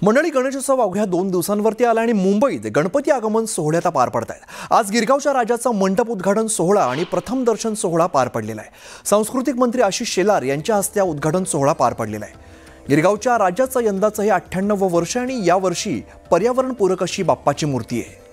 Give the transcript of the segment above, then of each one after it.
मंडळी, गणेशोत्सव अवघ्या 2 दिवसांवरती आला आणि मुंबईत गणपती आगमन सोहळ्यात पार पडतायत। आज गिरगावच्या राजाचा मंडप उद्घाटन सोहळा आणि प्रथम दर्शन सोहळा पार पडलेला आहे। सांस्कृतिक मंत्री आशिष शेलार यांच्या हस्ते उद्घाटन सोहळा पार पडलेला आहे। गिरगावच्या राजाचं यंदाचं हे 98वं वर्ष आणि यावर्षी पर्यावरणपूरक अशी बाप्पाची मूर्ती आहे।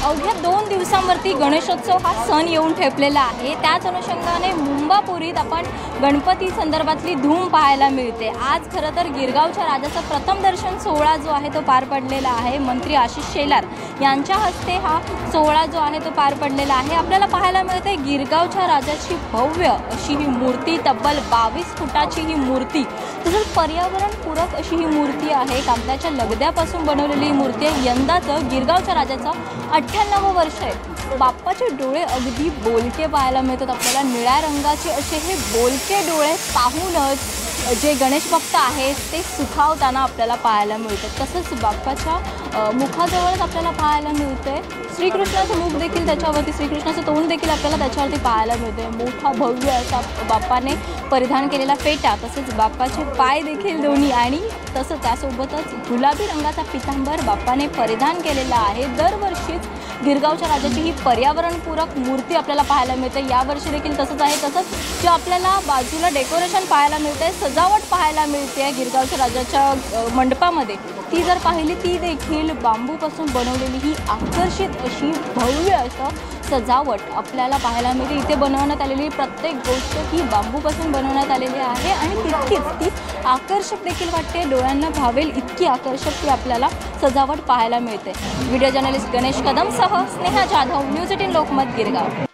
अवघ्या 2 दिवसांवरती गणेशोत्सव हा सण येऊन ठेपलेला आहे। त्याच अनुषंगाने मुंबापुरीत आपण गणपती संदर्भातली धूम पाहायला मिळते। आज खरं तर गिरगावच्या राजाचा प्रथम दर्शन सोहळा जो आहे तो पार पडलेला आहे। मंत्री आशिष शेलार यांच्या हस्ते हा सोहळा जो आहे तो पार पडलेला आहे। आपल्याला पाहायला मिळते गिरगावच्या राजाची भव्य अशी ही मूर्ती, तब्बल 22 फुटाची ही मूर्ती, तसंच पर्यावरणपूरक अशी ही मूर्ती आहे। कागदाच्या लगद्यापासून बनवलेली ही मूर्ती आहे। यंदाचं गिरगावच्या राजाचं 98वं वर्ष आहे। बाप्पाचे डोळे अगदी बोलके पाहायला मिळतात आपल्याला। निळ्या रंगाचे असे हे बोलके डोळे पाहूनच जे गणेश भक्त आहेत ते सुखावताना आपल्याला पाहायला मिळतात। तसंच बाप्पाच्या मुखाजवळच आपल्याला पाहायला मिळते श्रीकृष्णाचं मुख देखील, त्याच्यावरती श्रीकृष्णाचं तोंड देखील आपल्याला त्याच्यावरती पाहायला मिळते। मोठा भव्य असा बाप्पाने परिधान केलेला फेटा, तसेच बाप्पाचे पाय देखील दोन्ही, आणि तसंच त्यासोबतच गुलाबी रंगाचा पितांबर बाप्पाने परिधान केलेला आहे। दरवर्षीच गिरगावच्या राजाची ही पर्यावरणपूरक मूर्ती आपल्याला पाहायला मिळते। यावर्षी देखील तसंच आहे। तसंच जे आपल्याला बाजूला डेकोरेशन पाहायला मिळते, सजावट पाहायला मिळते गिरगावच्या राजाच्या मंडपामध्ये, ती जर पाहिली ती देखील बांबूपासून बनवलेली ही आकर्षित अशी भव्य असं सजावट आपल्याला पाहायला मिळते। इथे बनवण्यात आलेली प्रत्येक गोष्ट ही बांबूपासून बनवण्यात आलेली आहे आणि तितकीच ती आकर्षक देखील वाटते। डोळ्यांना भावेल इतकी आकर्षक ती आपल्याला सजावट पाहायला मिळते। व्हिडिओ जर्नलिस्ट गणेश कदमसह स्नेहा जाधव, न्यूज 18 लोकमत, गिरगाव।